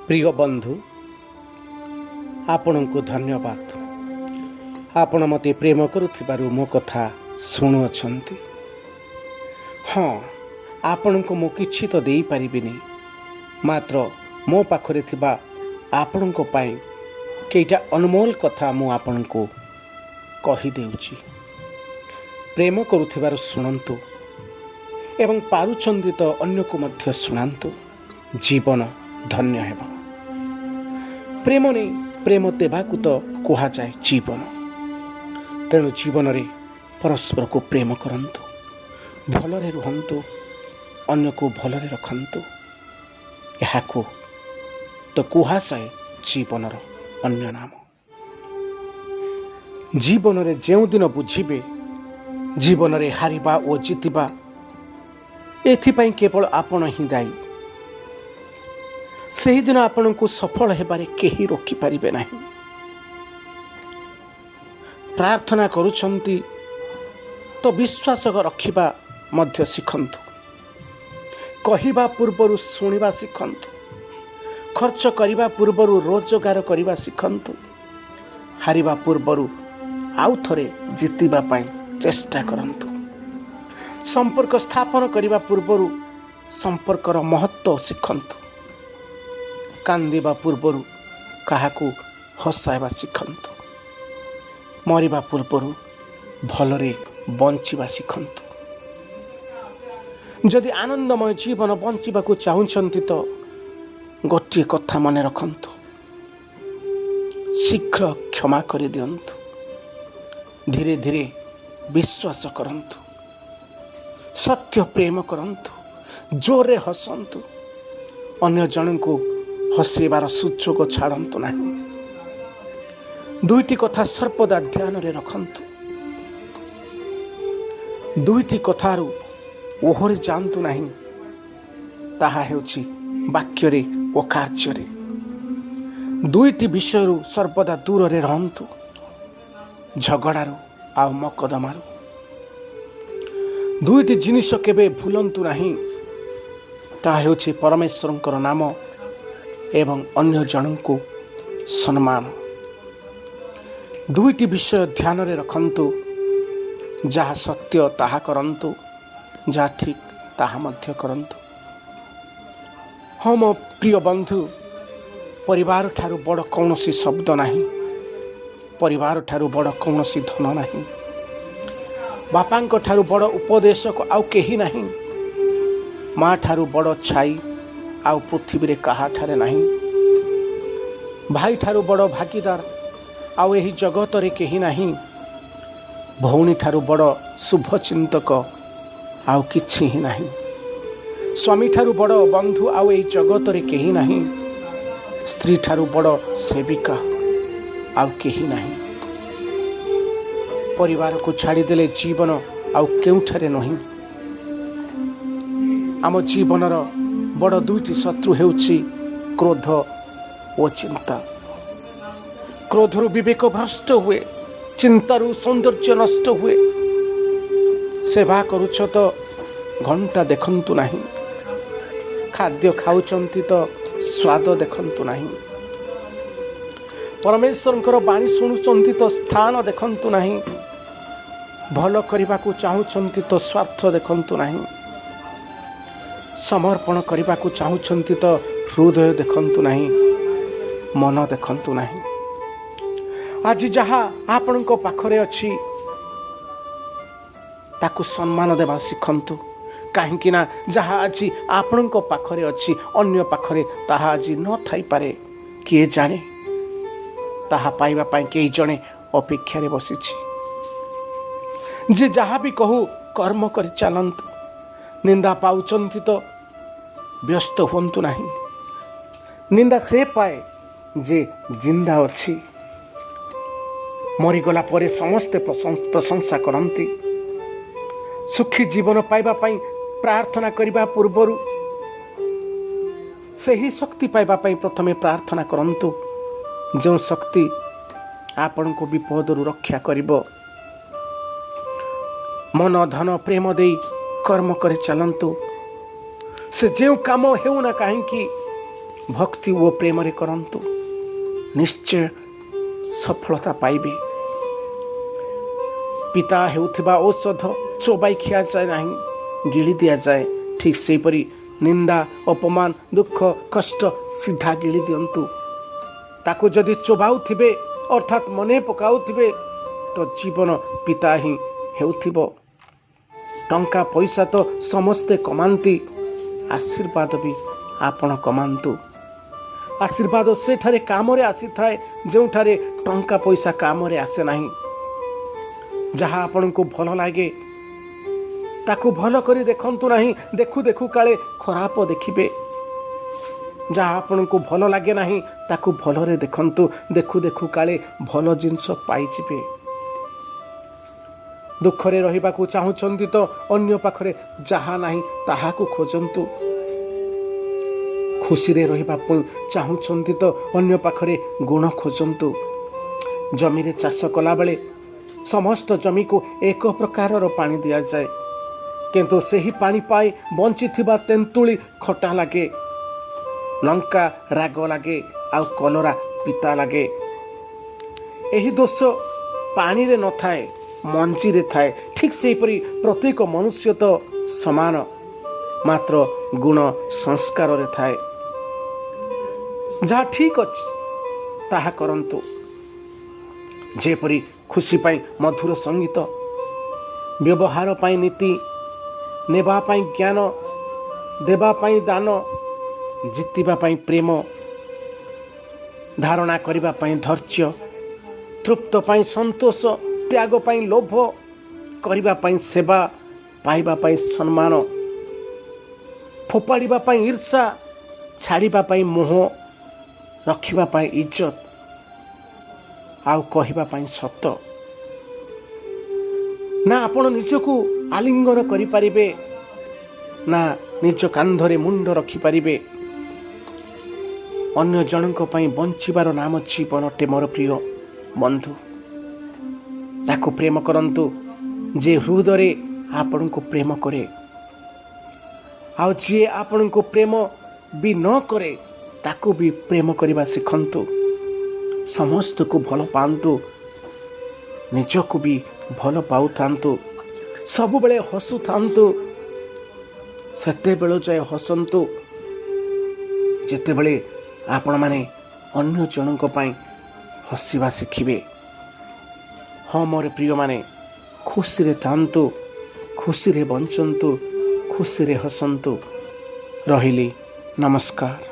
प्रिय बंधु आपण को धन्यवाद। आपण मते प्रेम करुथिबारु मो कथा शुणुअछंती। हाँ, आपण को मो किछि तो देई परिबिनी, मात्र मो पाखरे थिबा आपण को पाई केइटा अनमोल कथा मु आपण को कहि देउची। प्रेम करुथिबारु शुणंतु एवं पारुचंदी तो अन्य को मध्य शुणांतु, जीवन धन्य हेबो। प्रेम नहीं प्रेम देवाकू तो कहा जाए जीवन। तेणु जीवन रे परस्पर को प्रेम करंतु, भलरे रुहंतु, अन्य को भलरे रखंतु। याकू तो कहा जाए जीवनर अन्य नाम। जीवन रे जेउ दिन बुझिबे जीवन रे हारिबा ओ जितिबा एथिपाई केवल आपण ही दायी। सही दिन आपण को सफल हेबारे केही रोकी पारिबे नहीं। प्रार्थना करुछंती तो विश्वास रखिबा मध्य शिखंतु। कहिबा पूर्वरु सुनिबा शिखंतु। खर्च करिबा पूर्वरु रोजगार करिबा शिखंतु। हारिबा पूर्वरु आउ थरे जितिबा पाई चेष्टा करंतु। संपर्क स्थापन करिबा पूर्वरु संपर्कर महत्व शिखंतु। कांदिबा पूर्वरु काहाकू हसाइबा शिखंतु। मरिबा पूर्वरु भलरे बंचिबा शिखंतु। जदि आनंदमय जीवन बंचिबाकू चाहुछंती तो गोटिए कथा मने रखंतु, शीघ्र क्षमा करि दियंतु। धीरे धीरे विश्वास करंतु, सत्य प्रेम करंतु, जोरे हसंतु। अन्य जन को हसेबार सुजोग छाड़ंतु नहीं। दुईटी कथा सर्वदा ध्यान रे रखंतु। दुईटी कथारु ओहरे जानतु नहीं। ताहा हेउछि वाक्य रे ओ कार्य रे। दुईटी विषयरु सर्वदा दूर रे रहंतु, झगड़ारु आ मकदमारु। दुईटी जिनिस केबे भूलंतु नहीं। ताहा हेउछि परमेश्वरंकर नाम एवं अन्य जन को सम्मान। दुईटी विषय ध्यान रे रखंतु। जहाँ सत्य ताहा करंतु, जहाँ ठीक ताहा मध्य करंतु। हाँ मो प्रिय बंधु, परिवार ठारू बड़ कौनसी शब्द नहीं। परिवार ठारू बड़ कौनसी धन नहीं। बापांक ठारू बड़ उपदेशक आउ केही नहीं। माँ ठारू बड़ छाई आउ पृथ्वी रे काहा ठारे नहीं। भाई ठारू बड़ भागीदार आउ एही जगत रे केही नहीं। भौणी ठारू बड़ शुभचिंतक आउ किछि ही नहीं। स्वामी ठारू बड़ बंधु आउ एही जगत रे केही नहीं। स्त्री ठारू बड़ सेविका आउ केही नहीं। परिवार को छाड़ी देले जीवन आउ केउठारे नहीं। आम जीवनर बड़ दुईटी शत्रु हेउछि क्रोध ओ चिंता। क्रोधरु विवेक भ्रष्ट हुए, चिंतारु सौंदर्य नष्ट हुए। सेवा करुछ तो घंटा देखंतु नहीं। खाद्य खाउचंती तो स्वाद देखंतु नहीं। परमेश्वरंकर बाणी शुणुचंती तो स्थान देखंतु नहीं। भल करिबाकू चाहुचंती तो स्वार्थ देखंतु नहीं। समर्पण करिबाकू चाहुचंती तो हृदय देखंतु नहीं, मन देखंतु नहीं। आज जहाँ आपणको पाखरे अछि ताकू सम्मान देवा शिखंतु। काहेकि ना जहाँ आज आपणको पाखरे अछि अन्य पाखरे ताहा आज न थाई पारे। किए जाने ताहा पाइबा पाई केही जणे अपेक्षा रे बसिछि। जे जहाँ भी कहू कर्म करि चालंतु। निंदा पाउचंती तो व्यस्त हुंतु नहीं। निंदा से पाए जे जिंदा अछि। मरीगला परे समस्ते प्रशंसा करंती। सुखी जीवन पाइबा पाई प्रार्थना करिबा पूर्वरु सही शक्ति पाइबा पाई प्रथमे प्रार्थना करंतु। जो शक्ति आपण को विपदरु रक्षा करिबो। मन धन प्रेम देई कर्म कर चलंतु। से जो काम हेउना कहीं भक्ति ओ प्रेम रे करंतु, निश्चय सफलता पाइबे। पिता हेउथिबा औषध चोबाई खिया जाए नहीं, गिली दिया जाए। ठीक सेपरी निंदा, अपमान, दुख, कष्ट सीधा गिली दियंतु। ताकू जदि चोबाउथिबे अर्थात मने पकाउथिबे तो जीवन पिता ही हेउथिबो। टंका पैसा तो समस्ते कमांती, आशीर्वाद भी आपण कमांतु। आशीर्वाद सेठारे काम रे आसी थाए जोठारे टंका पैसा काम रे आसे नहीं। जहाँ आपण को भल लागे ताकू भल करी देखंतु नहीं, देखु देखु काले खराब देखिबे। जहाँ आपण को भल लागे नहीं ताकू भलरे देखंतु, देखु देखु काले भल जिंस पाई जिबे। दुखरे रहिबाकू चाहुचंती तो अन्य पाखरे जहाँ नहीं ताहाकू खोजंतु। खुशी रे रहिबा चाहुचंती तो अन्य पाखरे गुण खोजंतु। जमी रे चाष कला बेले समस्त जमी को एक प्रकार पानी दिया जाए, किंतु सही पानी पाई बंची थिबा तेंतुली खटा लागे, लंका राग लागे, आउ कलरा पिता लागे। एही दोष पानी रे न थाए, मंजी रे थाए। ठीक सेपरी प्रत्येक मनुष्य तो समान, मात्र गुण संस्कार रे थाए। जहाँ ठीक अछि ताहा करंतु। जेपरी खुशी पाई मधुर संगीत, व्यवहार पाई नीति, नेबा पाई ज्ञान, देबा पाई दान, जितिबा पाई प्रेम, धारणा करिबा पाई धैर्य, तृप्त पाई संतोष, त्याग पाई लोभ, करिबा पाई सेवा, पाइबा पाई सम्मान, फोपाड़िबा पाई ईर्षा, छाड़िबा पाई मोह, रखिबा पाई इज्जत, आउ कहिबा पाई सत। ना आपण निजकू आलिंगन करि परिबे, ना निज कांधरे मुंड रखि परिबे। अन्य जनक पाई बंचिबार नाम जीवन अटे मोर प्रिय बंधु। ताकू प्रेम करंतु जे हृदय आपण को प्रेम करे। आउ जे आपण को प्रेम भी न करे ताकू भी प्रेम करबा सिखंतु। समस्त को भल पांतु, निजको भी भल पाउथांतु, सब बेले हसु थांतु। सेते बेलो जाय हसंतु जेते बेले आपण माने अन्य जनक पाई हसिबा शिखिबे। हाँ मोर प्रिय माने, खुशी रे थांतु, खुशी रे बंचंतु, खुशी रे हसंतु। रहिली, नमस्कार।